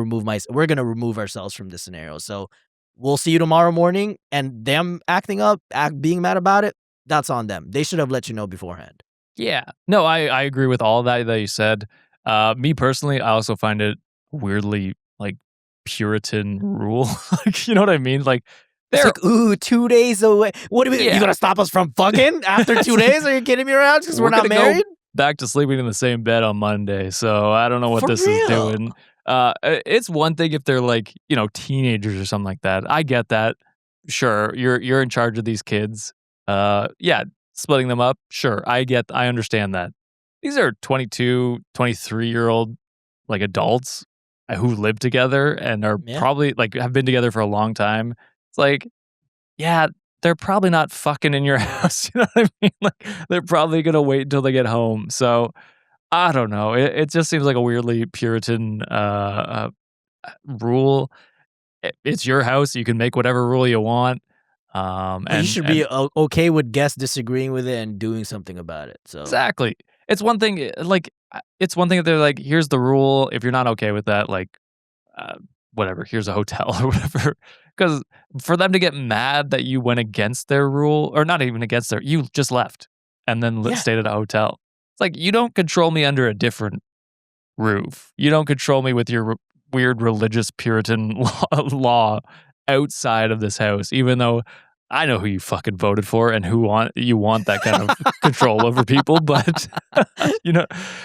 remove ourselves from this scenario. So we'll see you tomorrow morning. And them acting up, being mad about it, that's on them. They should have let you know beforehand. Yeah. No, I agree with all that you said. Me personally, I also find it weirdly like Puritan rule. Like, you know what I mean? Like, It's like, ooh, 2 days away. What do we? Yeah. You gonna stop us from fucking after 2 days? Are you kidding me around? Because we're not gonna go married. back to sleeping in the same bed on Monday. So I don't know what For this real? is doing. It's one thing if they're like, teenagers or something like that. I get that. Sure, you're in charge of these kids. Yeah, splitting them up. Sure, I understand that. These are 22, 23-year-old like adults who live together and are Yeah. probably like have been together for a long time. It's like, yeah, they're probably not fucking in your house. You know what I mean? Like, they're probably gonna wait until they get home. So I don't know. It just seems like a weirdly Puritan rule. It's your house. You can make whatever rule you want. But you should be okay with guests disagreeing with it and doing something about it. So exactly. It's one thing. It's one thing if they're like, here's the rule. If you're not okay with that, like, whatever. Here's a hotel or whatever. Because for them to get mad that you went against their rule, or not even against you just left and then Yeah. stayed at a hotel. It's like, you don't control me under a different roof. You don't control me with your weird religious Puritan law outside of this house, even though I know who you fucking voted for and you want that kind of control over people, but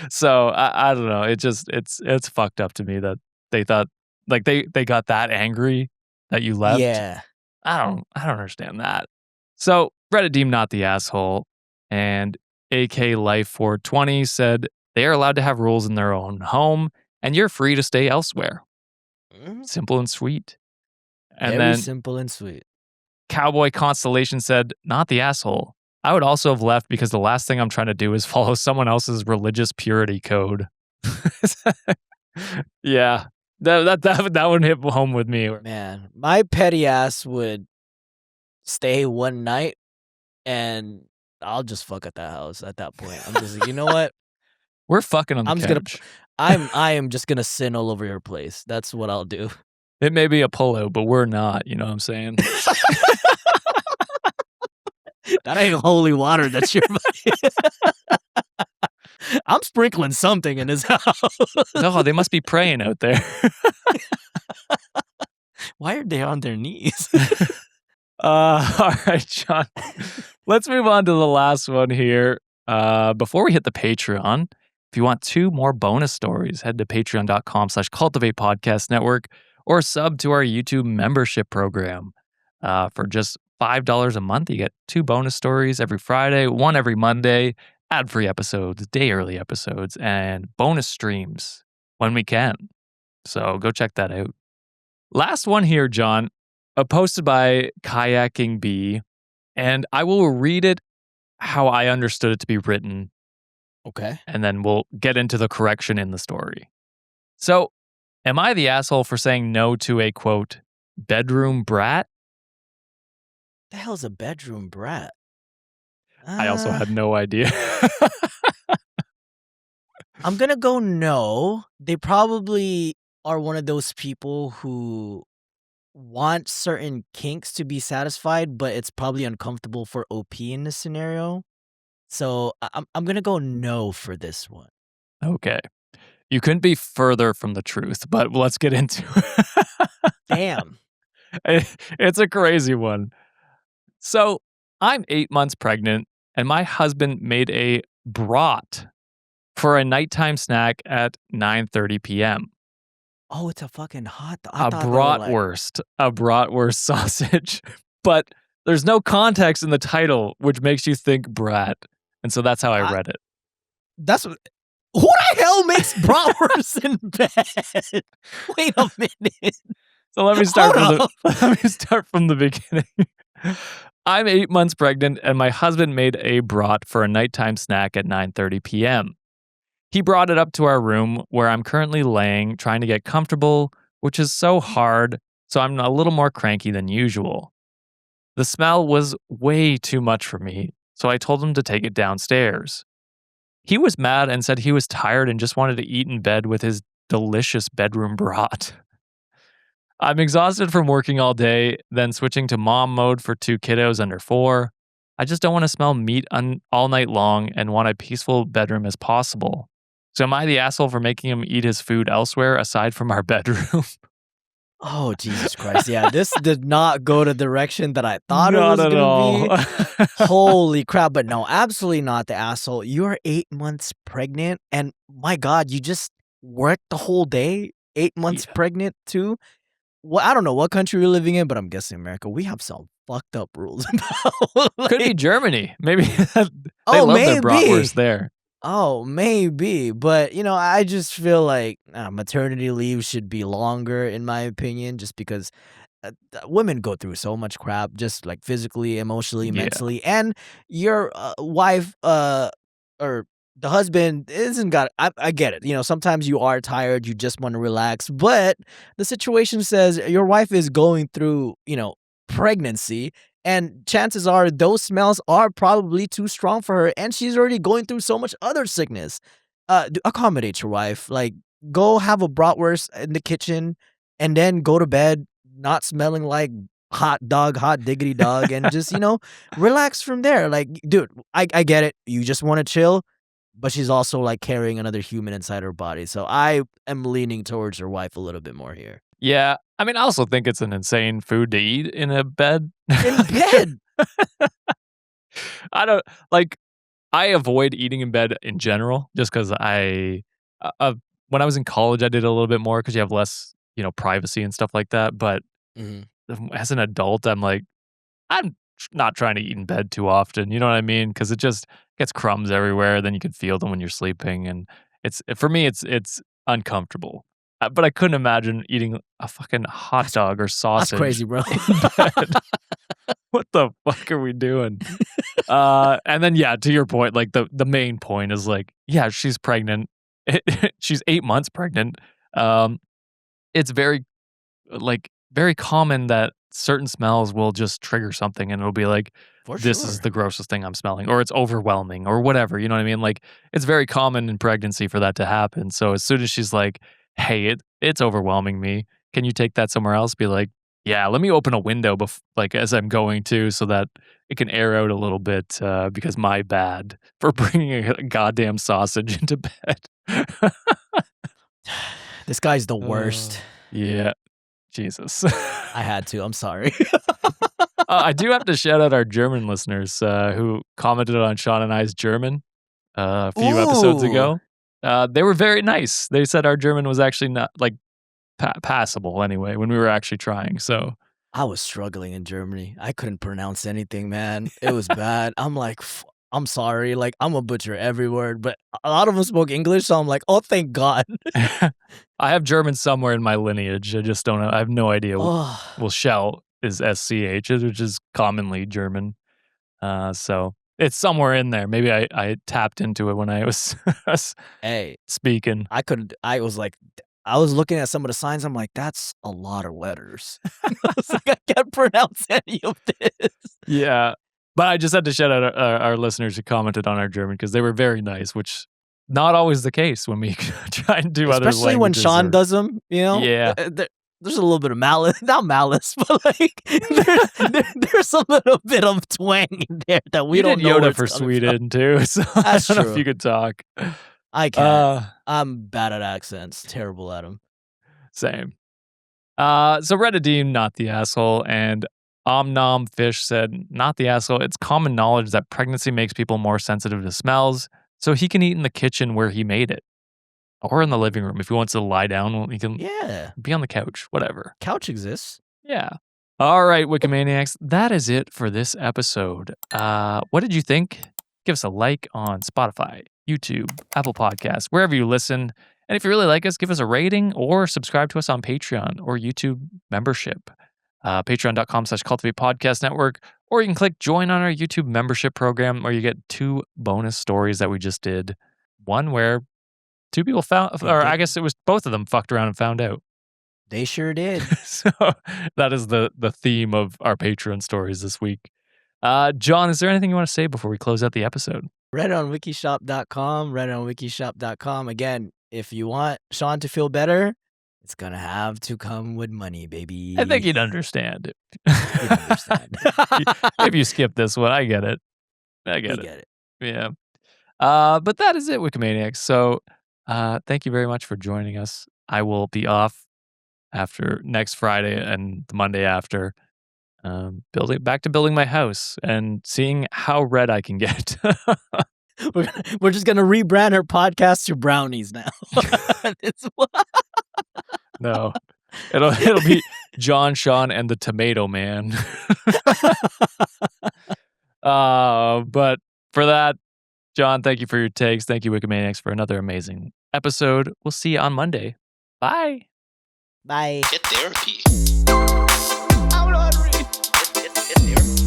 so I don't know. It's fucked up to me that they thought like they got that angry that you left. Yeah. I don't understand that. So Reddit deemed not the asshole, and AK Life 420 said they are allowed to have rules in their own home, and you're free to stay elsewhere. Simple and sweet. And Very then simple and sweet. Cowboy Constellation said, not the asshole. I would also have left because the last thing I'm trying to do is follow someone else's religious purity code. Yeah, that one hit home with me. Man, my petty ass would stay one night and I'll just fuck at that house at that point. I'm just like, you know what? We're fucking on the couch. I am just gonna sin all over your place. That's what I'll do. It may be a pullout, but we're not. You know what I'm saying? That ain't holy water. That's your I'm sprinkling something in his house. No, they must be praying out there. Why are they on their knees? All right, John. Let's move on to the last one here. Before we hit the Patreon, if you want 2 more bonus stories, head to patreon.com/Cultivate Podcast Network or sub to our YouTube membership program. For just $5 a month, you get 2 bonus stories every Friday, 1 every Monday, ad-free episodes, day-early episodes, and bonus streams when we can. So go check that out. Last one here, John, posted by Kayaking B, and I will read it how I understood it to be written. Okay. And then we'll get into the correction in the story. So, am I the asshole for saying no to a, quote, bedroom brat? The hell's a bedroom brat? I also had no idea. I'm gonna go no. They probably are one of those people who want certain kinks to be satisfied, but it's probably uncomfortable for OP in this scenario. So I'm gonna go no for this one. Okay. You couldn't be further from the truth, but let's get into it. Damn. It's a crazy one. So, I'm 8 months pregnant, and my husband made a brat for a nighttime snack at 9:30 p.m. Oh, it's a fucking hot dog. A bratwurst sausage. But there's no context in the title, which makes you think brat. And so that's how I read it. That's what. Who the hell makes bratwurst in bed? Wait a minute. So let me start from the beginning. I'm 8 months pregnant, and my husband made a brat for a nighttime snack at 9:30 p.m. He brought it up to our room where I'm currently laying, trying to get comfortable, which is so hard, so I'm a little more cranky than usual. The smell was way too much for me, so I told him to take it downstairs. He was mad and said he was tired and just wanted to eat in bed with his delicious bedroom brat. I'm exhausted from working all day, then switching to mom mode for 2 kiddos under 4. I just don't want to smell meat all night long and want a peaceful bedroom as possible. So am I the asshole for making him eat his food elsewhere aside from our bedroom? Oh, Jesus Christ. Yeah, this did not go the direction that I thought it was going to be. Holy crap. But no, absolutely not the asshole. You're 8 months pregnant, and my God, you just worked the whole day? 8 months pregnant too? Well, I don't know what country you're living in, but I'm guessing America. We have some fucked up rules. Could be Germany. Maybe they love their bratwurst there. Oh, maybe. But, I just feel like maternity leave should be longer, in my opinion, just because women go through so much crap, just like physically, emotionally, mentally. And your wife or the husband isn't got I get it. Sometimes you are tired, you just want to relax. But the situation says your wife is going through, pregnancy. And chances are those smells are probably too strong for her. And she's already going through so much other sickness. Accommodate your wife. Like, go have a bratwurst in the kitchen and then go to bed not smelling like hot diggity dog. And just, relax from there. Like, dude, I get it. You just want to chill. but she's also like carrying another human inside her body. So I am leaning towards her wife a little bit more here. Yeah. I mean, I also think it's an insane food to eat in a bed. In bed. I don't like. I avoid eating in bed in general, just because when I was in college, I did a little bit more because you have less, privacy and stuff like that. But Mhm. as an adult, I'm like, I'm not trying to eat in bed too often. You know what I mean? Because it just gets crumbs everywhere. Then you can feel them when you're sleeping, and for me, it's uncomfortable. But I couldn't imagine eating a fucking hot dog or That's sausage crazy, bro. in bed. What the fuck are we doing? And then to your point, like the main point is like, yeah, she's pregnant. She's 8 months pregnant. It's very common that certain smells will just trigger something, and it'll be like, For this sure. is the grossest thing I'm smelling, or it's overwhelming, or whatever. You know what I mean? Like, it's very common in pregnancy for that to happen. So as soon as she's like, hey, it's overwhelming me, can you take that somewhere else? Be like, yeah, let me open a window as I'm going to, so that it can air out a little bit, because my bad for bringing a goddamn sausage into bed. This guy's the worst. Yeah. Jesus. I had to. I'm sorry. I do have to shout out our German listeners who commented on Sean and I's German a few episodes Ooh. ago. They were very nice. They said our German was actually not like passable anyway when we were actually trying. So I was struggling in Germany. I couldn't pronounce anything, man. It was bad. I'm like, I'm sorry. Like, I'm a butcher every word, but a lot of them spoke English, so I'm like, oh, thank God. I have German somewhere in my lineage. I just don't know. I have no idea. Oh, Well, shell is SCH, which is commonly German. So it's somewhere in there. Maybe I tapped into it when I was hey, speaking. I was looking at some of the signs. I'm like, that's a lot of letters. I was like, I can't pronounce any of this. Yeah. But I just had to shout out our listeners who commented on our German because they were very nice, which not always the case when we try and do other languages. Especially when Sean does them, Yeah. There's a little bit of malice, not malice, but like there's a little bit of twang in there that we don't did know. Yoda for Sweden too, so That's I don't know true. if you could talk. I can't. I'm bad at accents. Terrible at them. Same. So Redadim, not the asshole, and Omnom Fish said, not the asshole. It's common knowledge that pregnancy makes people more sensitive to smells, so he can eat in the kitchen where he made it. Or in the living room. If he wants to lie down, he can be on the couch, whatever. Couch exists. Yeah. All right, Wikimaniacs, that is it for this episode. What did you think? Give us a like on Spotify, YouTube, Apple Podcasts, wherever you listen. And if you really like us, give us a rating or subscribe to us on Patreon or YouTube membership. Patreon.com/Cultivate Podcast Network. Or you can click join on our YouTube membership program where you get 2 bonus stories that we just did. One where 2 people found, or I guess it was both of them fucked around and found out. They sure did. So that is the theme of our Patreon stories this week. John, is there anything you want to say before we close out the episode? Redditronwikishop.com, redditronwikishop.com. Again, if you want Sean to feel better, it's gonna have to come with money, baby. I think you'd understand it. You'd understand. If you skip this one, I get it. I get it. Yeah. But that is it, Wikimaniacs. So thank you very much for joining us. I will be off after next Friday and the Monday after, back to building my house and seeing how red I can get. We're just gonna rebrand our podcast to Brownies now. No, it'll be John, Sean, and the Tomato Man. But for that, John, thank you for your takes. Thank you, Wikimaniacs, for another amazing episode. We'll see you on Monday. Bye. Bye. Get therapy. I'm not ready. Get therapy.